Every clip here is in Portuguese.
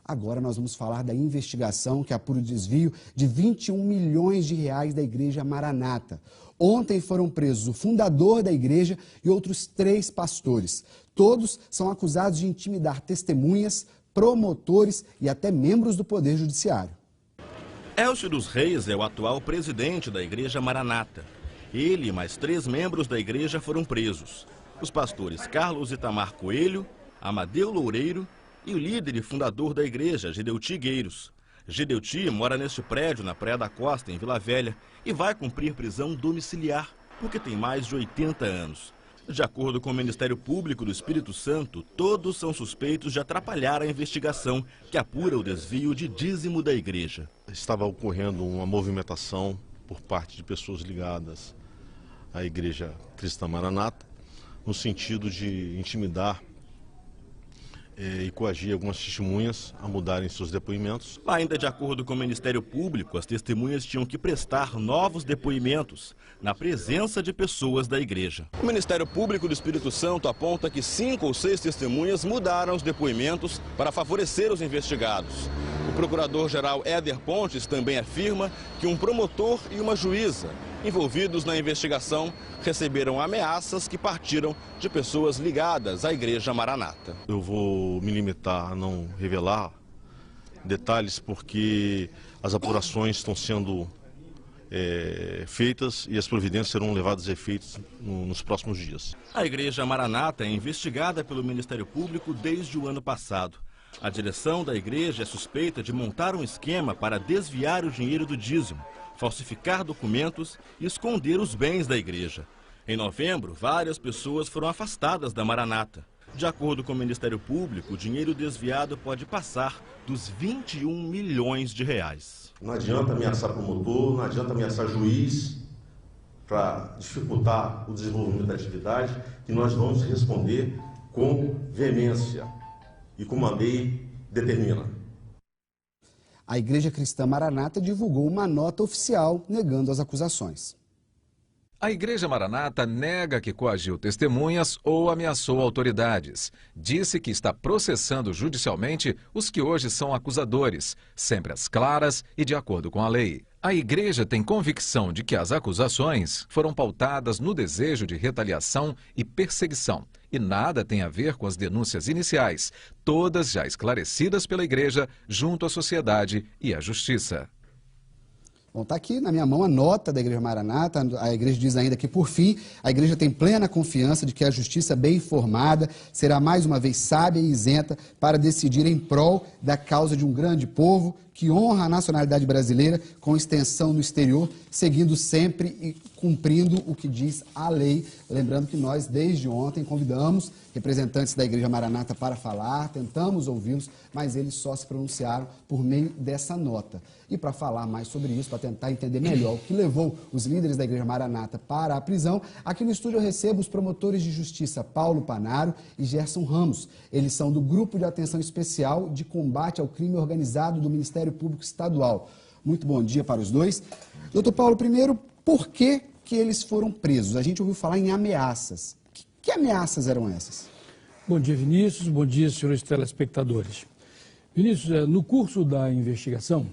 Agora nós vamos falar da investigação que apura o desvio de 21 milhões de reais da Igreja Maranata. Ontem foram presos o fundador da igreja e outros 3 pastores. Todos são acusados de intimidar testemunhas, promotores e até membros do Poder Judiciário. Elcio dos Reis é o atual presidente da Igreja Maranata. Ele e mais 3 membros da igreja foram presos. Os pastores Carlos Itamar Coelho, Amadeu Loureiro e o líder e fundador da igreja, Gedeuti Gueiros. Gedeuti mora neste prédio na Praia da Costa, em Vila Velha, e vai cumprir prisão domiciliar, porque tem mais de 80 anos. De acordo com o Ministério Público do Espírito Santo, todos são suspeitos de atrapalhar a investigação que apura o desvio de dízimo da igreja. Estava ocorrendo uma movimentação por parte de pessoas ligadas à Igreja Cristã Maranata, no sentido de intimidar e coagir algumas testemunhas a mudarem seus depoimentos. Ainda de acordo com o Ministério Público, as testemunhas tinham que prestar novos depoimentos na presença de pessoas da igreja. O Ministério Público do Espírito Santo aponta que 5 ou 6 testemunhas mudaram os depoimentos para favorecer os investigados. O procurador-geral Éder Pontes também afirma que um promotor e uma juíza envolvidos na investigação receberam ameaças que partiram de pessoas ligadas à Igreja Maranata. Eu vou me limitar a não revelar detalhes porque as apurações estão sendo feitas e as providências serão levadas a efeitos nos próximos dias. A Igreja Maranata é investigada pelo Ministério Público desde o ano passado. A direção da igreja é suspeita de montar um esquema para desviar o dinheiro do dízimo, falsificar documentos e esconder os bens da igreja. Em novembro, várias pessoas foram afastadas da Maranata. De acordo com o Ministério Público, o dinheiro desviado pode passar dos 21 milhões de reais. Não adianta ameaçar promotor, não adianta ameaçar juiz para dificultar o desenvolvimento da atividade, que nós vamos responder com veemência e como a lei determina. A Igreja Cristã Maranata divulgou uma nota oficial negando as acusações. A Igreja Maranata nega que coagiu testemunhas ou ameaçou autoridades. Disse que está processando judicialmente os que hoje são acusadores, sempre às claras e de acordo com a lei. A Igreja tem convicção de que as acusações foram pautadas no desejo de retaliação e perseguição e nada tem a ver com as denúncias iniciais, todas já esclarecidas pela Igreja junto à sociedade e à Justiça. Bom, está aqui na minha mão a nota da Igreja Maranata. A igreja diz ainda que, por fim, a igreja tem plena confiança de que a justiça bem informada será mais uma vez sábia e isenta para decidir em prol da causa de um grande povo que honra a nacionalidade brasileira com extensão no exterior, seguindo sempre e cumprindo o que diz a lei. Lembrando que nós, desde ontem, convidamos representantes da Igreja Maranata para falar, tentamos ouvi-los, mas eles só se pronunciaram por meio dessa nota. E para falar mais sobre isso, para tentar entender melhor o que levou os líderes da Igreja Maranata para a prisão, aqui no estúdio eu recebo os promotores de justiça Paulo Panaro e Gerson Ramos. Eles são do Grupo de Atenção Especial de Combate ao Crime Organizado do Ministério Público Estadual. Muito bom dia para os dois. Doutor Paulo, primeiro, por que eles foram presos? A gente ouviu falar em ameaças. Que ameaças eram essas? Bom dia, Vinícius. Bom dia, senhores telespectadores. Vinícius, no curso da investigação,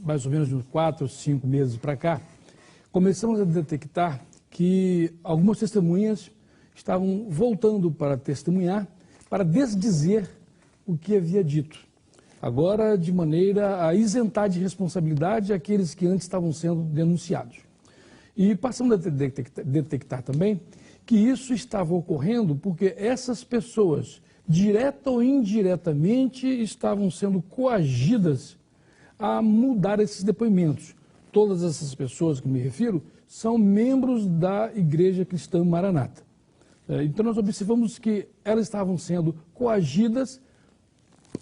mais ou menos de uns 4 ou 5 meses para cá, começamos a detectar que algumas testemunhas estavam voltando para testemunhar, para desdizer o que havia dito. Agora, de maneira a isentar de responsabilidade aqueles que antes estavam sendo denunciados. E passamos a detectar também que isso estava ocorrendo porque essas pessoas, direta ou indiretamente, estavam sendo coagidas a mudar esses depoimentos. Todas essas pessoas que me refiro são membros da Igreja Cristã Maranata. Então nós observamos que elas estavam sendo coagidas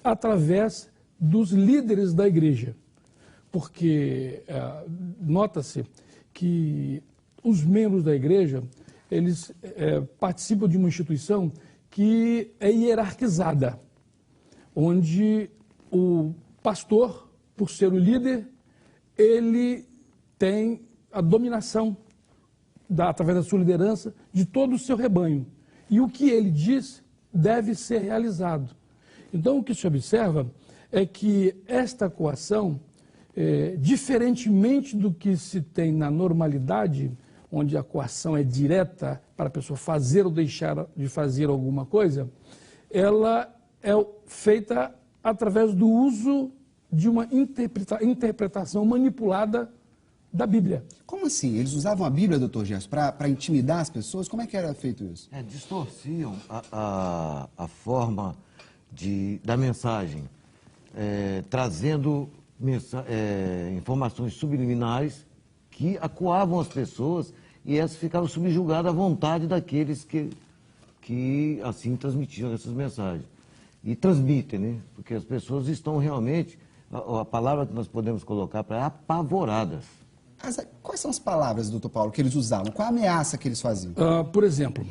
através dos líderes da igreja, porque nota-se que os membros da igreja, eles participam de uma instituição que é hierarquizada, onde o pastor, por ser o líder, ele tem a dominação, através da sua liderança, de todo o seu rebanho. E o que ele diz deve ser realizado. Então, o que se observa é que esta coação, diferentemente do que se tem na normalidade, onde a coação é direta para a pessoa fazer ou deixar de fazer alguma coisa, ela é feita através do uso de uma interpretação manipulada da Bíblia. Como assim? Eles usavam a Bíblia, doutor Gerson, para intimidar as pessoas? Como é que era feito isso? Distorciam a forma da mensagem, trazendo informações subliminares que acuavam as pessoas e essas ficavam subjugadas à vontade daqueles que assim transmitiam essas mensagens. E transmitem, né? Porque as pessoas estão realmente, a palavra que nós podemos colocar para apavoradas. Quais são as palavras, doutor Paulo, que eles usavam? Qual a ameaça que eles faziam? Por exemplo,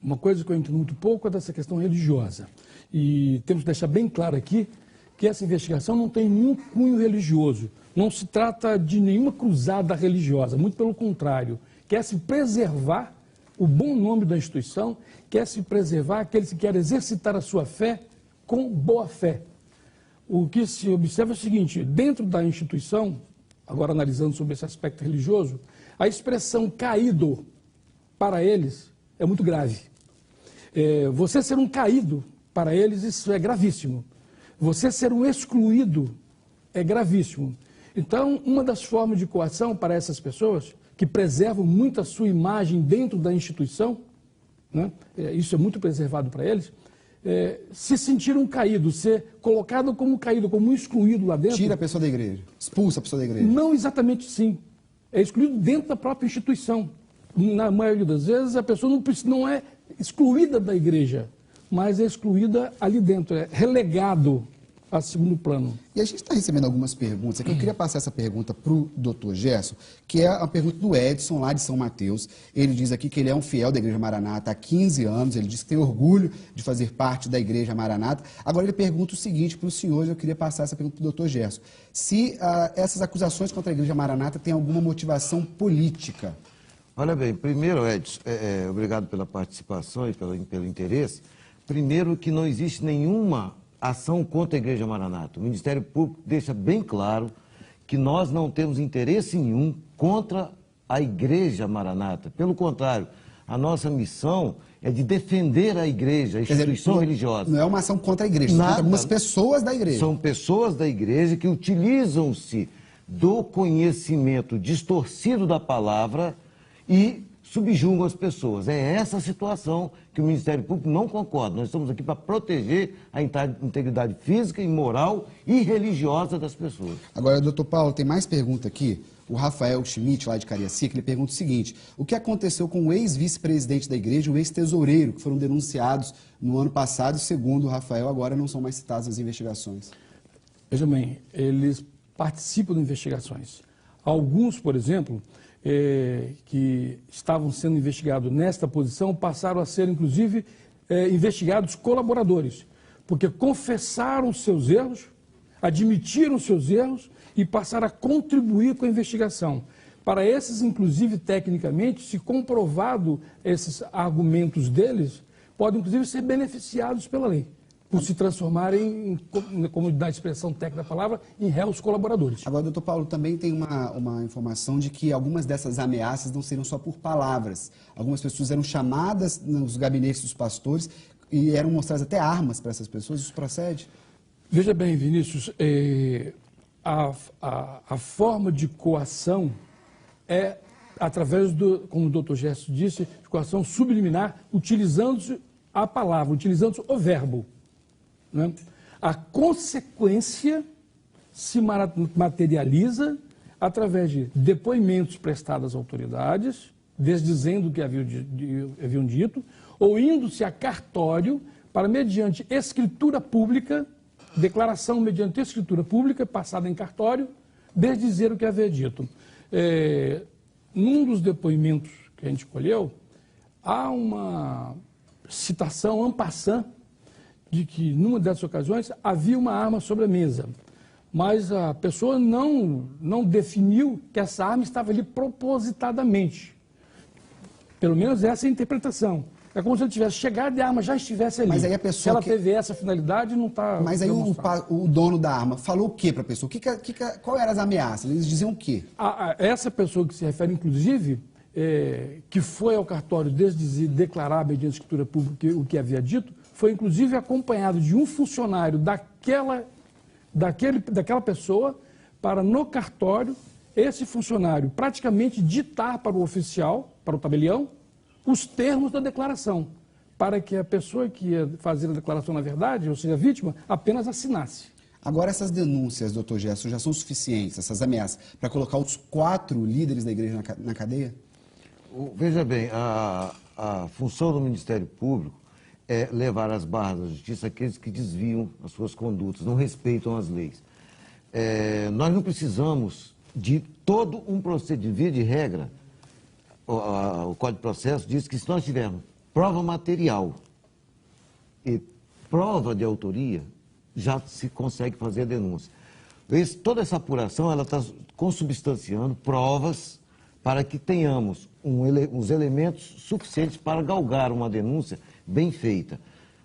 uma coisa que eu entendo muito pouco é dessa questão religiosa. E temos que deixar bem claro aqui que essa investigação não tem nenhum cunho religioso. Não se trata de nenhuma cruzada religiosa, muito pelo contrário. Quer se preservar o bom nome da instituição, quer se preservar aqueles que querem exercitar a sua fé com boa fé. O que se observa é o seguinte: dentro da instituição, agora analisando sobre esse aspecto religioso, a expressão caído para eles é muito grave. Você ser um caído para eles, isso é gravíssimo. Você ser um excluído é gravíssimo. Então, uma das formas de coação para essas pessoas, que preservam muito a sua imagem dentro da instituição, né? Isso é muito preservado para eles, se sentir um caído, ser colocado como caído, como um excluído lá dentro. Tira a pessoa da igreja, expulsa a pessoa da igreja. Não exatamente sim. É excluído dentro da própria instituição. Na maioria das vezes, a pessoa não é excluída da igreja, mas é excluída ali dentro, é relegado a segundo plano. E a gente está recebendo algumas perguntas aqui. Eu queria passar essa pergunta para o doutor Gerson, que é a pergunta do Edson, lá de São Mateus. Ele diz aqui que ele é um fiel da Igreja Maranata há 15 anos. Ele diz que tem orgulho de fazer parte da Igreja Maranata. Agora ele pergunta o seguinte para o senhor, eu queria passar essa pergunta para o doutor Gerson. Se essas acusações contra a Igreja Maranata têm alguma motivação política? Olha bem, primeiro, Edson, obrigado pela participação e pelo interesse. Primeiro, que não existe nenhuma ação contra a Igreja Maranata. O Ministério Público deixa bem claro que nós não temos interesse nenhum contra a Igreja Maranata. Pelo contrário, a nossa missão é de defender a Igreja, a instituição religiosa. Não é uma ação contra a Igreja, contra algumas pessoas da Igreja. São pessoas da Igreja que utilizam-se do conhecimento distorcido da palavra e subjugam as pessoas. É essa a situação que o Ministério Público não concorda. Nós estamos aqui para proteger a integridade física e moral e religiosa das pessoas. Agora, doutor Paulo, tem mais pergunta aqui. O Rafael Schmidt, lá de Cariacica, ele pergunta o seguinte: o que aconteceu com o ex-vice-presidente da igreja e o ex-tesoureiro, que foram denunciados no ano passado e, segundo o Rafael, agora não são mais citados nas investigações? Veja bem, eles participam de investigações. Alguns, por exemplo, que estavam sendo investigados nesta posição passaram a ser, inclusive, investigados colaboradores, porque confessaram seus erros, admitiram seus erros e passaram a contribuir com a investigação. Para esses, inclusive, tecnicamente, se comprovado esses argumentos deles, podem, inclusive, ser beneficiados pela lei, por se transformarem, como dá a expressão técnica da palavra, em réus colaboradores. Agora, doutor Paulo, também tem uma informação de que algumas dessas ameaças não seriam só por palavras. Algumas pessoas eram chamadas nos gabinetes dos pastores e eram mostradas até armas para essas pessoas. Isso procede? Veja bem, Vinícius, a forma de coação é através como o doutor Gerson disse, de coação subliminar, utilizando-se a palavra, utilizando-se o verbo. Né? A consequência se materializa através de depoimentos prestados às autoridades, desdizendo o que haviam dito, ou indo-se a cartório para, mediante escritura pública, declaração mediante escritura pública, passada em cartório, desdizer o que havia dito. Num dos depoimentos que a gente colheu, há uma citação en passant de que, numa dessas ocasiões, havia uma arma sobre a mesa. Mas a pessoa não definiu que essa arma estava ali propositadamente. Pelo menos essa é a interpretação. É como se ele tivesse chegado e a arma já estivesse ali. Mas aí a pessoa se ela teve essa finalidade, não está... Mas aí o dono da arma falou o que para a pessoa? Qual eram as ameaças? Eles diziam o quê? Essa pessoa que se refere, inclusive, que foi ao cartório declarar mediante escritura pública o que havia dito, foi inclusive acompanhado de um funcionário daquela pessoa para, no cartório, esse funcionário praticamente ditar para o oficial, para o tabelião, os termos da declaração, para que a pessoa que ia fazer a declaração na verdade, ou seja, a vítima, apenas assinasse. Agora, essas denúncias, doutor Gerson, já são suficientes, essas ameaças, para colocar os 4 líderes da igreja na cadeia? Veja bem, a função do Ministério Público é levar às barras da justiça aqueles que desviam as suas condutas, não respeitam as leis. Nós não precisamos de todo um procedimento, via de regra. O Código de Processo diz que se nós tivermos prova material e prova de autoria, já se consegue fazer a denúncia. Toda essa apuração ela está consubstanciando provas para que tenhamos os elementos suficientes para galgar uma denúncia bem feita.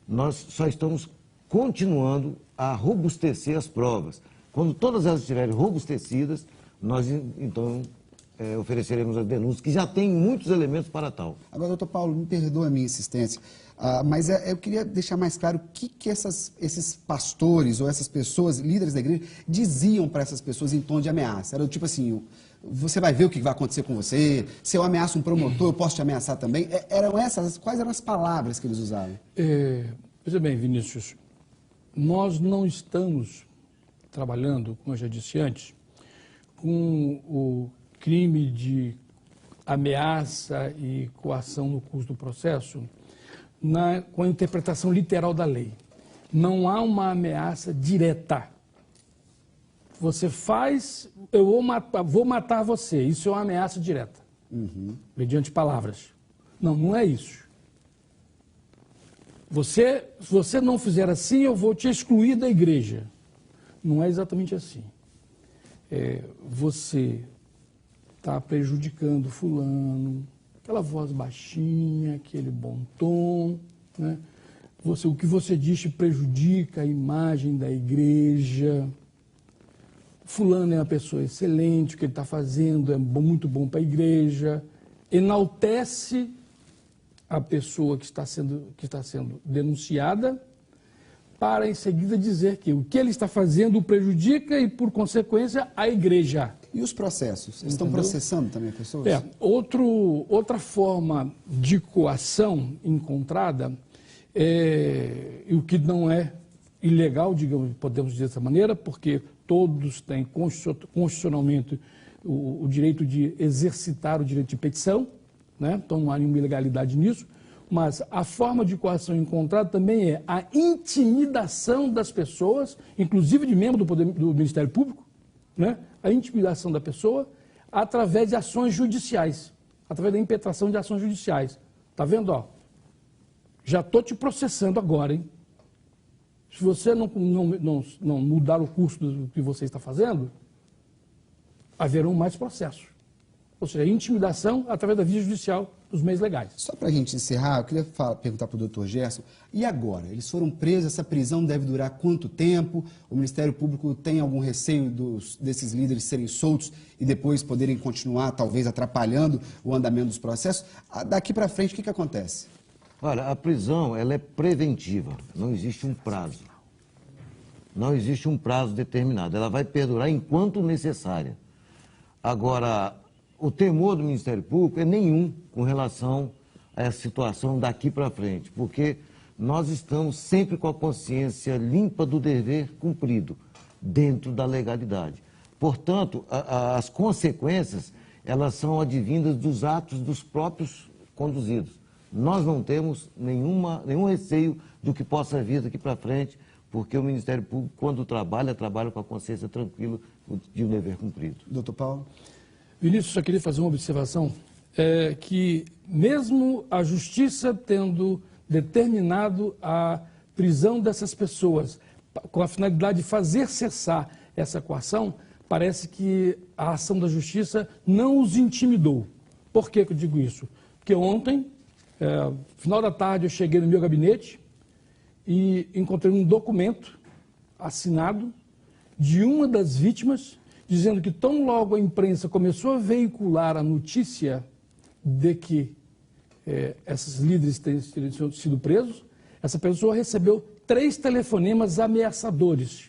Nós só estamos continuando a robustecer as provas. Quando todas elas estiverem robustecidas, nós então ofereceremos as denúncias, que já tem muitos elementos para tal. Agora, doutor Paulo, me perdoa a minha insistência, mas eu queria deixar mais claro o que esses pastores ou essas pessoas, líderes da igreja, diziam para essas pessoas em tom de ameaça. Era tipo assim, você vai ver o que vai acontecer com você, se eu ameaço um promotor, eu posso te ameaçar também. Quais eram as palavras que eles usavam? Veja bem, Vinícius, nós não estamos trabalhando, como eu já disse antes, com o crime de ameaça e coação no curso do processo com a interpretação literal da lei. Não há uma ameaça direta. Você faz, eu vou matar você. Isso é uma ameaça direta, mediante palavras. Não é isso. Se você não fizer assim, eu vou te excluir da igreja. Não é exatamente assim. Você está prejudicando fulano, aquela voz baixinha, aquele bom tom, né? O que você diz prejudica a imagem da igreja. Fulano é uma pessoa excelente, o que ele está fazendo é muito bom para a igreja. Enaltece a pessoa que está sendo denunciada, para em seguida dizer que o que ele está fazendo o prejudica e, por consequência, a igreja. E os processos? Eles estão processando também pessoas? Outra forma de coação encontrada, e o que não é ilegal, digamos, podemos dizer dessa maneira, porque todos têm constitucionalmente o direito de exercitar o direito de petição, né? Então não há nenhuma ilegalidade nisso, mas a forma de coação encontrada também é a intimidação das pessoas, inclusive de membro do Ministério Público, né? A intimidação da pessoa através de ações judiciais, através da impetração de ações judiciais. Está vendo? Ó, já estou te processando agora, hein? Se você não mudar o curso do que você está fazendo, haverão mais processos. Ou seja, intimidação através da via judicial dos meios legais. Só para a gente encerrar, eu queria perguntar para o doutor Gerson, e agora? Eles foram presos, essa prisão deve durar quanto tempo? O Ministério Público tem algum receio desses líderes serem soltos e depois poderem continuar, talvez, atrapalhando o andamento dos processos? Daqui para frente, o que acontece? Olha, a prisão ela é preventiva, não existe um prazo. Não existe um prazo determinado, ela vai perdurar enquanto necessária. Agora, o temor do Ministério Público é nenhum com relação a essa situação daqui para frente, porque nós estamos sempre com a consciência limpa do dever cumprido, dentro da legalidade. Portanto, as consequências, elas são advindas dos atos dos próprios conduzidos. Nós não temos nenhum receio do que possa vir daqui para frente, porque o Ministério Público, quando trabalha com a consciência tranquila de um dever cumprido. Doutor Paulo? Vinícius, só queria fazer uma observação, que mesmo a Justiça tendo determinado a prisão dessas pessoas, com a finalidade de fazer cessar essa coação, parece que a ação da Justiça não os intimidou. Por que eu digo isso? Porque ontem Final da tarde eu cheguei no meu gabinete e encontrei um documento assinado de uma das vítimas, dizendo que tão logo a imprensa começou a veicular a notícia de que esses líderes teriam sido presos, essa pessoa recebeu 3 telefonemas ameaçadores.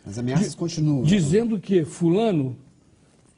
As ameaças continuam. Dizendo que, fulano,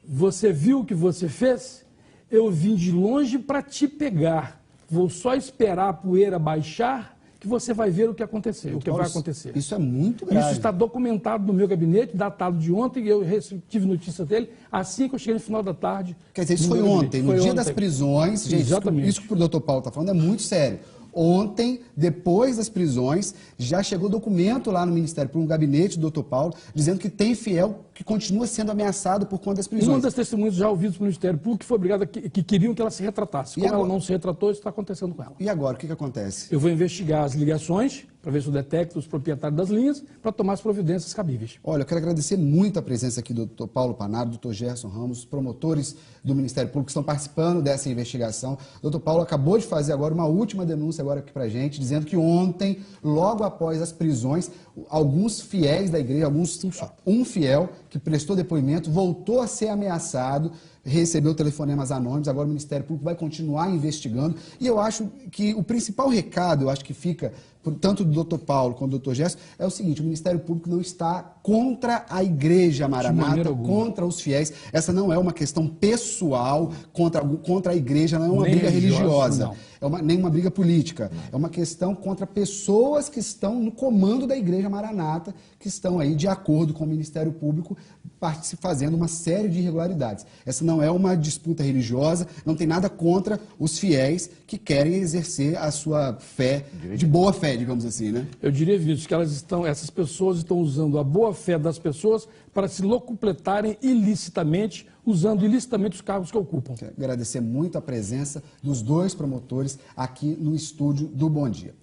você viu o que você fez? Eu vim de longe para te pegar. Vou só esperar a poeira baixar que você vai ver o que aconteceu, o que vai acontecer. Isso é muito grave. Isso está documentado no meu gabinete, datado de ontem, e eu tive notícia dele assim que eu cheguei no final da tarde. Quer dizer, isso foi ontem, no dia das prisões. Gente, exatamente. Isso que o doutor Paulo está falando é muito sério. Ontem, depois das prisões, já chegou documento lá no Ministério Público, no gabinete do doutor Paulo, dizendo que tem fiel que continua sendo ameaçado por conta das prisões. Uma das testemunhas já ouvidas pelo Ministério Público que foi obrigada, que queriam que ela se retratasse. Como ela não se retratou, isso está acontecendo com ela. E agora, o que acontece? Eu vou investigar as ligações, para ver se eu detecto os proprietários das linhas, para tomar as providências cabíveis. Olha, eu quero agradecer muito a presença aqui do doutor Paulo Panaro, do doutor Gerson Ramos, os promotores do Ministério Público que estão participando dessa investigação. O doutor Paulo acabou de fazer agora uma última denúncia agora aqui pra gente, dizendo que ontem, logo após as prisões, alguns fiéis da igreja, um fiel que prestou depoimento, voltou a ser ameaçado, recebeu telefonemas anônimos, agora o Ministério Público vai continuar investigando. E eu acho que o principal recado, eu acho que fica, tanto do doutor Paulo quanto do doutor Gerson, é o seguinte: o Ministério Público não está contra a Igreja Maranata, contra os fiéis. Essa não é uma questão pessoal contra a igreja, não é uma briga religiosa, nem uma briga política. É uma questão contra pessoas que estão no comando da Igreja Maranata, que estão aí de acordo com o Ministério Público, fazendo uma série de irregularidades. Essa não é uma disputa religiosa, não tem nada contra os fiéis que querem exercer a sua fé, de boa fé, digamos assim, né? Eu diria, Vinícius, que essas pessoas estão usando a boa fé das pessoas para se locupletarem ilicitamente, usando ilicitamente os cargos que ocupam. Quero agradecer muito a presença dos 2 promotores aqui no estúdio do Bom Dia.